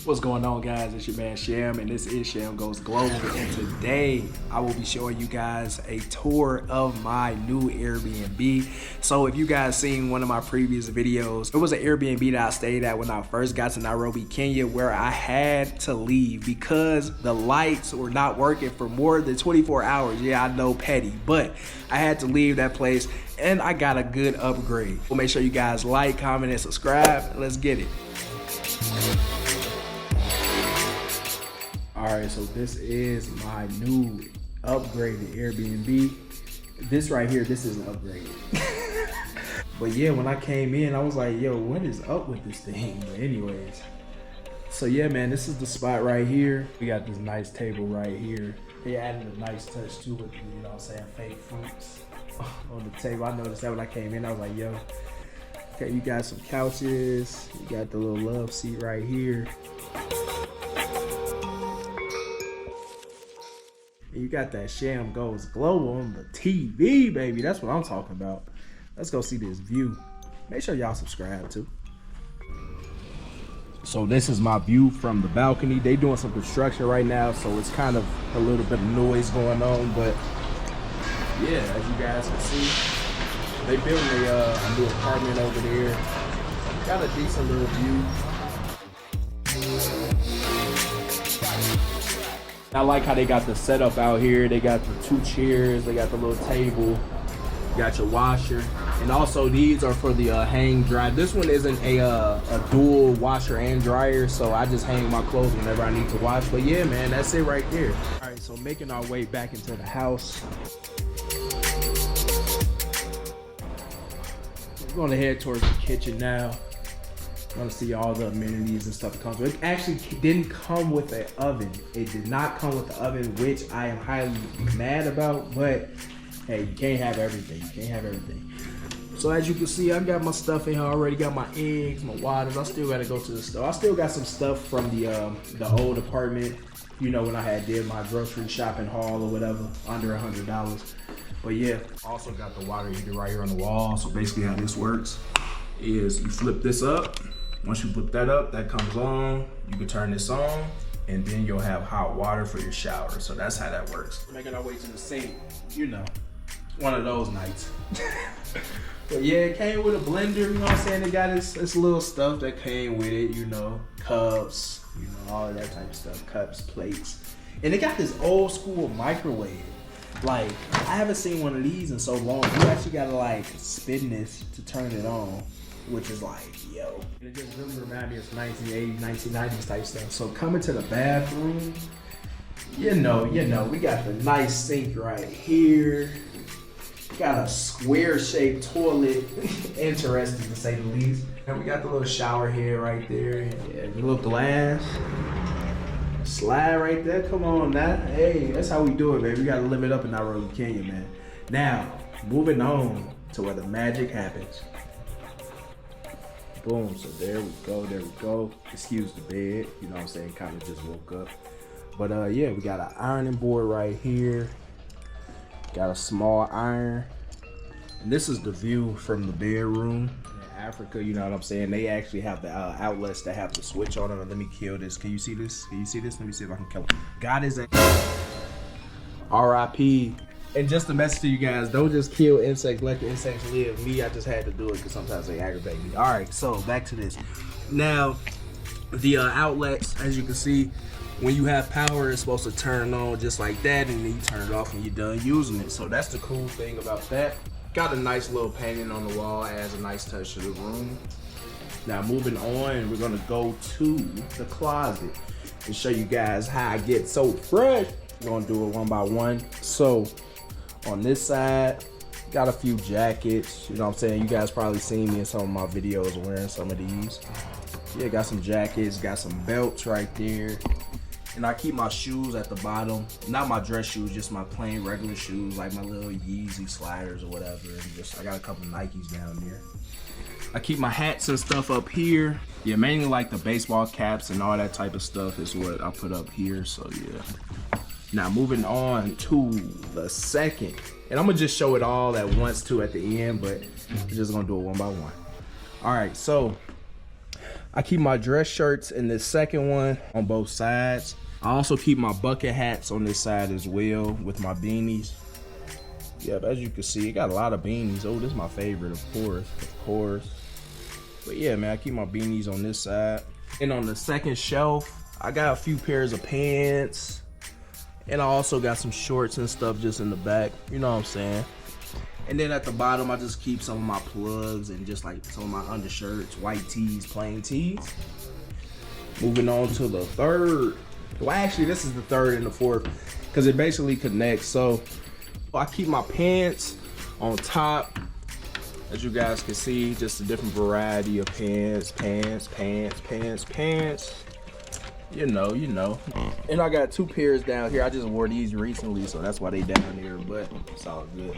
What's going on, guys? It's your man Sham, and this is Sham Goes Global. And today I will be showing you guys a tour of my new Airbnb. So if you guys seen one of my previous videos, it was an Airbnb that I stayed at when I first got to Nairobi, Kenya, where I had to leave because the lights were not working for more than 24 hours. Yeah, I know, petty, but I had to leave that place and I got a good upgrade. Well, make sure you guys like, comment, and subscribe. Let's get it. All right, so this is my new upgraded Airbnb. This right here, this is an upgrade. But yeah, when I came in, I was like, yo, what is up with this thing? But anyways, so yeah, man, this is the spot right here. We got this nice table right here. They added a nice touch to it, you know what I'm saying, fake fruits on the table. I noticed that when I came in, I was like, yo, okay, you got some couches. You got the little love seat right here. You got that Sham Goes Global on the TV, baby. That's what I'm talking about. Let's go see this view. Make sure y'all subscribe too. So this is my view from the balcony. They doing some construction right now, so it's kind of a little bit of noise going on. But yeah, as you guys can see, they building a new apartment over there. Got a decent little view. I like how they got the setup out here. They got the 2 chairs, they got the little table, you got your washer, and also these are for the hang dry. This one isn't a dual washer and dryer, so I just hang my clothes whenever I need to wash. But yeah, man, that's it right there. All right, so making our way back into the house. We're gonna head towards the kitchen now. I want to see all the amenities and stuff that comes with it. It actually didn't come with an oven. It did not come with the oven, which I am highly mad about, but hey, you can't have everything. You can't have everything. So as you can see, I got my stuff in here already. Got my eggs, my waters. I still got to go to the store. I still got some stuff from the old apartment, you know, when I had did my grocery shopping haul or whatever, under $100. But yeah, also got the water heater right here on the wall. So basically how this works is you flip this up. Once you flip that up, that comes on, you can turn this on, and then you'll have hot water for your shower. So that's how that works. Making our way to the sink, you know, one of those nights. But yeah, it came with a blender, you know what I'm saying? It got its little stuff that came with it, you know, cups, you know, all of that type of stuff, cups, plates. And it got this old school microwave. Like, I haven't seen one of these in so long. You actually gotta like spin this to turn it on, which is like, yo. And it just really reminded me of 1980s, 1990s type stuff. So coming to the bathroom, you know, we got the nice sink right here. Got a square shaped toilet, interesting to say the least. And we got the little shower head right there. Yeah, the little glass. Slide right there, come on now. Hey, that's how we do it, baby. We gotta live it up in Nairobi, Kenya, man. Now, moving on to where the magic happens. Boom, so there we go. Excuse the bed, you know what I'm saying, kind of just woke up. But yeah, we got an ironing board right here. Got a small iron. And this is the view from the bedroom. In Africa, you know what I'm saying, they actually have the outlets that have the switch on them. Let me kill this. Can you see this? Can you see this? Let me see if I can kill it. God is a RIP. And just a message to you guys, don't just kill insects, let the insects live. Me, I just had to do it because sometimes they aggravate me. All right, so back to this. Now, the outlets, as you can see, when you have power, it's supposed to turn on just like that, and then you turn it off when you're done using it. So that's the cool thing about that. Got a nice little painting on the wall, adds a nice touch to the room. Now moving on, we're gonna go to the closet and show you guys how I get so fresh. We're gonna do it one by one. So on this side, got a few jackets, you know what I'm saying? You guys probably seen me in some of my videos wearing some of these. Yeah, got some jackets, got some belts right there. And I keep my shoes at the bottom. Not my dress shoes, just my plain regular shoes, like my little Yeezy sliders or whatever. And just, I got a couple Nikes down there. I keep my hats and stuff up here. Yeah, mainly like the baseball caps and all that type of stuff is what I put up here, so yeah. Now moving on to the second. And I'm gonna just show it all at once too at the end, but we're just gonna do it one by one. All right, so I keep my dress shirts in this second one on both sides. I also keep my bucket hats on this side as well with my beanies. Yep, as you can see, it got a lot of beanies. Oh, this is my favorite, of course. But yeah, man, I keep my beanies on this side. And on the second shelf, I got a few pairs of pants. And I also got some shorts and stuff just in the back. You know what I'm saying? And then at the bottom, I just keep some of my plugs and just like some of my undershirts, white tees, plain tees. Moving on to the third. Well, actually, this is the third and the fourth because it basically connects. So I keep my pants on top. As you guys can see, just a different variety of pants. You know. And I got two pairs down here. I just wore these recently, so that's why they down there, but it's all good.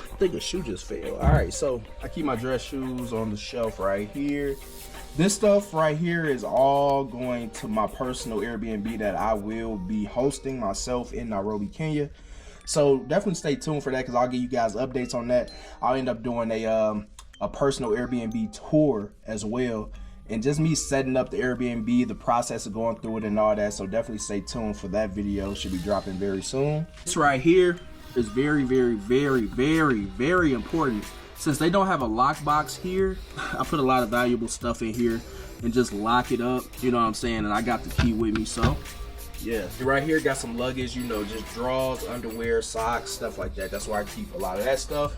I think a shoe just fell. All right, so I keep my dress shoes on the shelf right here. This stuff right here is all going to my personal Airbnb that I will be hosting myself in Nairobi, Kenya. So definitely stay tuned for that because I'll give you guys updates on that. I'll end up doing a personal Airbnb tour as well. And just me setting up the Airbnb, the process of going through it and all that. So definitely stay tuned for that video. Should be dropping very soon. This right here is very important. Since they don't have a lockbox here, I put a lot of valuable stuff in here and just lock it up. You know what I'm saying? And I got the key with me, so yeah. Right here got some luggage, you know, just drawers, underwear, socks, stuff like that. That's where I keep a lot of that stuff.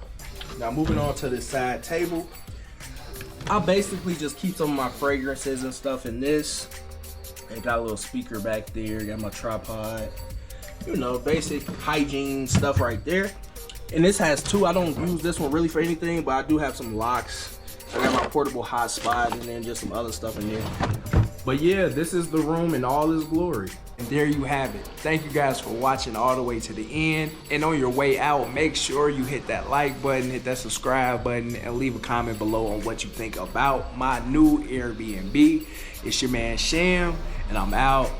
Now moving on to this side table. I basically just keep some of my fragrances and stuff in this. And got a little speaker back there, got my tripod. You know, basic hygiene stuff right there. And this has two. I don't use this one really for anything, but I do have some locks. I got my portable hotspot and then just some other stuff in there. But yeah, this is the room in all its glory. And there you have it. Thank you guys for watching all the way to the end. And on your way out, make sure you hit that like button, hit that subscribe button, and leave a comment below on what you think about my new Airbnb. It's your man Sham, and I'm out.